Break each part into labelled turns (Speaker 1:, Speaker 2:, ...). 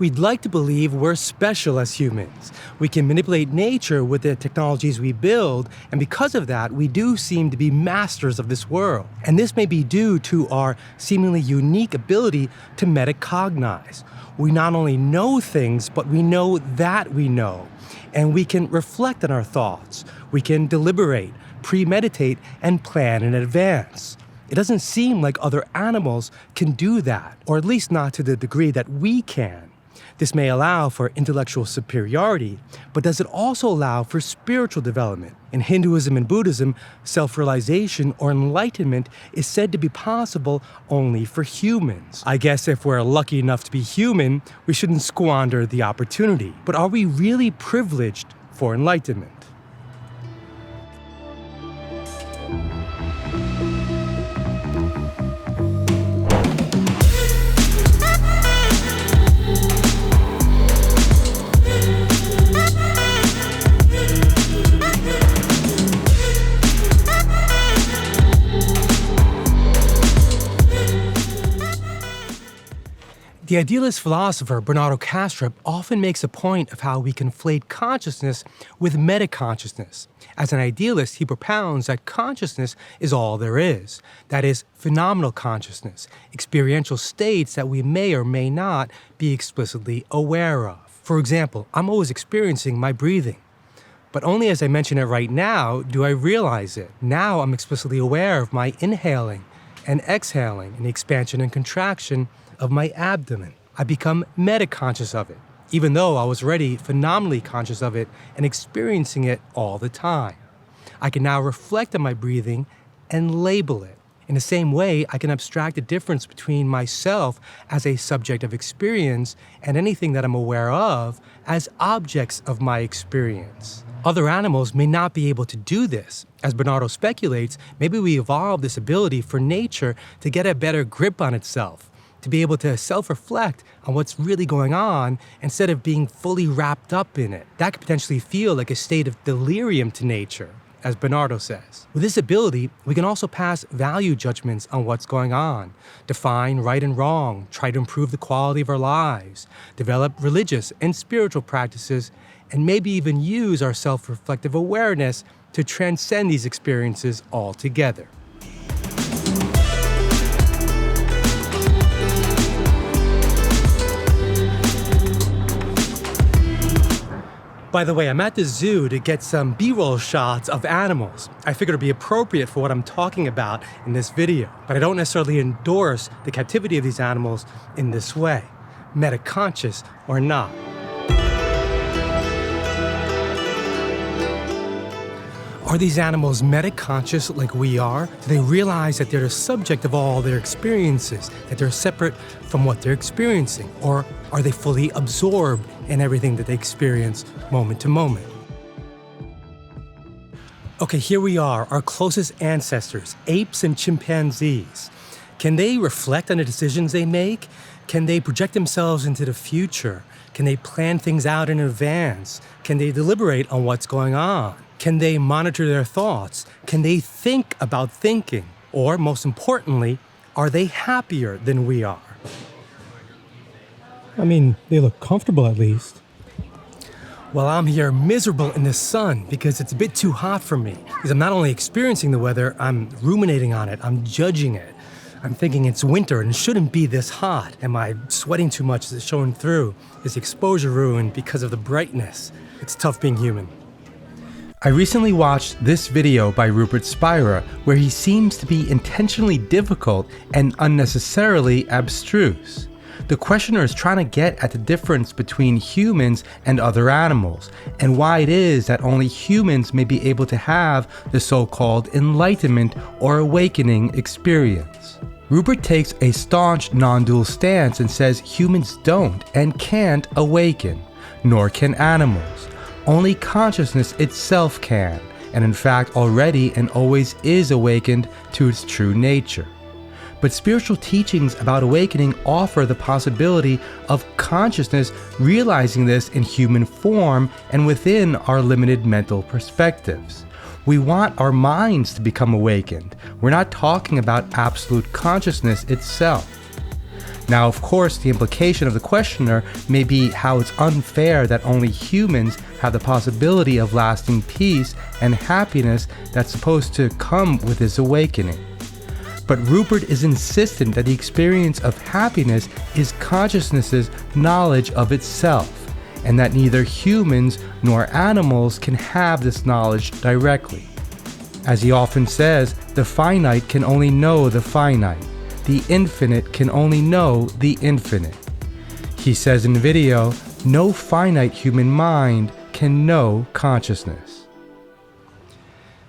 Speaker 1: We'd like to believe we're special as humans. We can manipulate nature with the technologies we build, and because of that, we do seem to be masters of this world. And this may be due to our seemingly unique ability to meta-cognize. We not only know things, but we know that we know. And we can reflect on our thoughts. We can deliberate, pre-meditate, and plan in advance. It doesn't seem like other animals can do that, or at least not to the degree that we can. This may allow for intellectual superiority, but does it also allow for spiritual development? In Hinduism and Buddhism, self-realization or enlightenment is said to be possible only for humans. I guess if we're lucky enough to be human, we shouldn't squander the opportunity. But are we really privileged for enlightenment? The idealist philosopher Bernardo Kastrup often makes a point of how we conflate consciousness with meta-cognition. As an idealist, he propounds that consciousness is all there is. That is, phenomenal consciousness, experiential states that we may or may not be explicitly aware of. For example, I'm always experiencing my breathing. But only as I mention it right now do I realize it. Now I'm explicitly aware of my inhaling and exhaling and the expansion and contraction of my abdomen. I become meta-conscious of it, even though I was already phenomenally conscious of it and experiencing it all the time. I can now reflect on my breathing and label it. In the same way, I can abstract the difference between myself as a subject of experience and anything that I'm aware of as objects of my experience. Other animals may not be able to do this. As Bernardo speculates, maybe we evolved this ability for nature to get a better grip on itself, to be able to self-reflect on what's really going on instead of being fully wrapped up in it. That could potentially feel like a state of delirium to nature, as Bernardo says. With this ability, we can also pass value judgments on what's going on, define right and wrong, try to improve the quality of our lives, develop religious and spiritual practices, and maybe even use our self-reflective awareness to transcend these experiences altogether. By the way, I'm at the zoo to get some B-roll shots of animals. I figured it'd be appropriate for what I'm talking about in this video, but I don't necessarily endorse the captivity of these animals in this way, meta-conscious or not. Are these animals meta-conscious like we are? Do they realize that they're the subject of all their experiences, that they're separate from what they're experiencing? Or are they fully absorbed in everything that they experience moment to moment? Okay, here we are, our closest ancestors, apes and chimpanzees. Can they reflect on the decisions they make? Can they project themselves into the future? Can they plan things out in advance? Can they deliberate on what's going on? Can they monitor their thoughts? Can they think about thinking? Or, most importantly, are they happier than we are?
Speaker 2: I mean, they look comfortable at least.
Speaker 1: Well, I'm here miserable in the sun because it's a bit too hot for me. Because I'm not only experiencing the weather, I'm ruminating on it, I'm judging it. I'm thinking it's winter and it shouldn't be this hot. Am I sweating too much? Is it showing through? Is the exposure ruined because of the brightness? It's tough being human. I recently watched this video by Rupert Spira where he seems to be intentionally difficult and unnecessarily abstruse. The questioner is trying to get at the difference between humans and other animals, and why it is that only humans may be able to have the so-called enlightenment or awakening experience. Rupert takes a staunch non-dual stance and says humans don't and can't awaken, nor can animals. Only consciousness itself can, and in fact already and always is awakened to its true nature. But spiritual teachings about awakening offer the possibility of consciousness realizing this in human form and within our limited mental perspectives. We want our minds to become awakened. We're not talking about absolute consciousness itself. Now, of course, the implication of the questioner may be how it's unfair that only humans have the possibility of lasting peace and happiness that's supposed to come with this awakening. But Rupert is insistent that the experience of happiness is consciousness's knowledge of itself, and that neither humans nor animals can have this knowledge directly. As he often says, the finite can only know the finite. The infinite can only know the infinite. He says in the video, no finite human mind can know consciousness.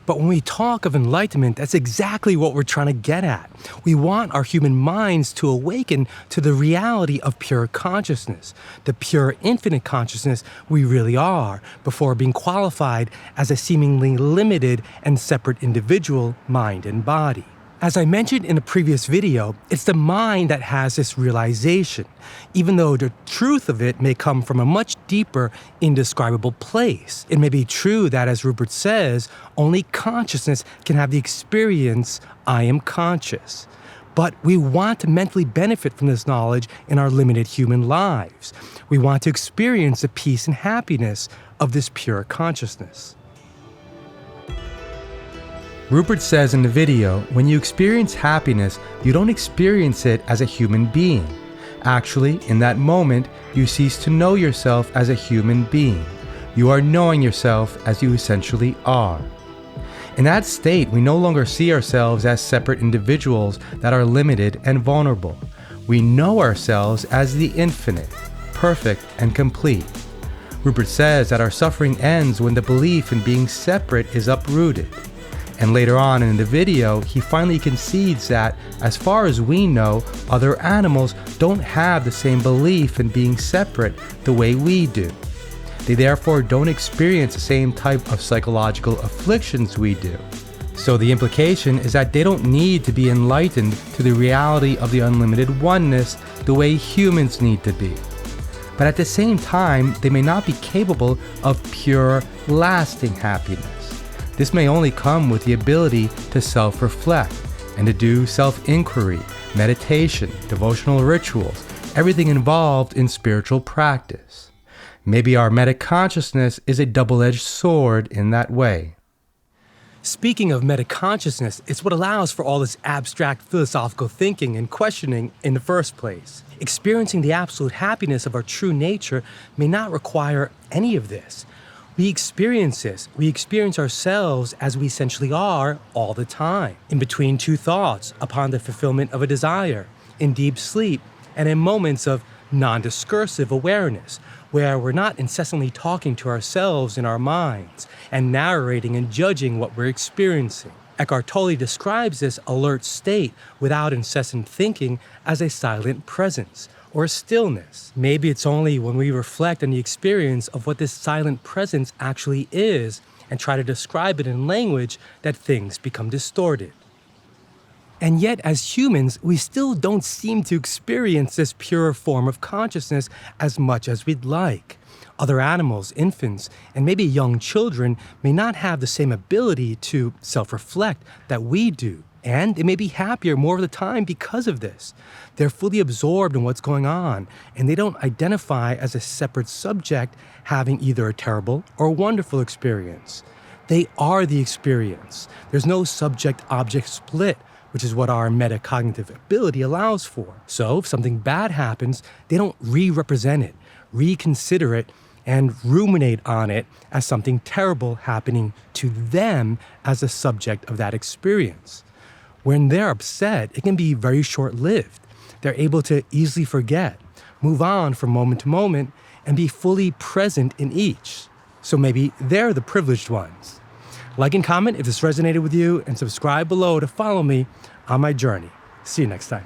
Speaker 1: But when we talk of enlightenment, that's exactly what we're trying to get at. We want our human minds to awaken to the reality of pure consciousness, the pure infinite consciousness we really are, before being qualified as a seemingly limited and separate individual, mind and body. As I mentioned in a previous video, it's the mind that has this realization, even though the truth of it may come from a much deeper, indescribable place. It may be true that, as Rupert says, only consciousness can have the experience, I am conscious. But we want to mentally benefit from this knowledge in our limited human lives. We want to experience the peace and happiness of this pure consciousness. Rupert says in the video, when you experience happiness, you don't experience it as a human being. Actually, in that moment, you cease to know yourself as a human being. You are knowing yourself as you essentially are. In that state, we no longer see ourselves as separate individuals that are limited and vulnerable. We know ourselves as the infinite, perfect, and complete. Rupert says that our suffering ends when the belief in being separate is uprooted. And later on in the video, he finally concedes that, as far as we know, other animals don't have the same belief in being separate the way we do. They therefore don't experience the same type of psychological afflictions we do. So the implication is that they don't need to be enlightened to the reality of the unlimited oneness the way humans need to be. But at the same time, they may not be capable of pure, lasting happiness. This may only come with the ability to self-reflect and to do self-inquiry, meditation, devotional rituals, everything involved in spiritual practice. Maybe our meta-consciousness is a double-edged sword in that way. Speaking of meta-consciousness, it's what allows for all this abstract philosophical thinking and questioning in the first place. Experiencing the absolute happiness of our true nature may not require any of this. We experience this. We experience ourselves as we essentially are all the time, in between two thoughts, upon the fulfillment of a desire, in deep sleep, and in moments of non-discursive awareness, where we're not incessantly talking to ourselves in our minds and narrating and judging what we're experiencing. Eckhart Tolle describes this alert state without incessant thinking as a silent presence, or stillness. Maybe it's only when we reflect on the experience of what this silent presence actually is and try to describe it in language that things become distorted. And yet, as humans, we still don't seem to experience this pure form of consciousness as much as we'd like. Other animals, infants, and maybe young children may not have the same ability to self-reflect that we do. And they may be happier more of the time because of this. They're fully absorbed in what's going on, and they don't identify as a separate subject having either a terrible or wonderful experience. They are the experience. There's no subject-object split, which is what our meta-cognitive ability allows for. So if something bad happens, they don't re-represent it, reconsider it, and ruminate on it as something terrible happening to them as a subject of that experience. When they're upset, it can be very short-lived. They're able to easily forget, move on from moment to moment, and be fully present in each. So maybe they're the privileged ones. Like and comment if this resonated with you, and subscribe below to follow me on my journey. See you next time.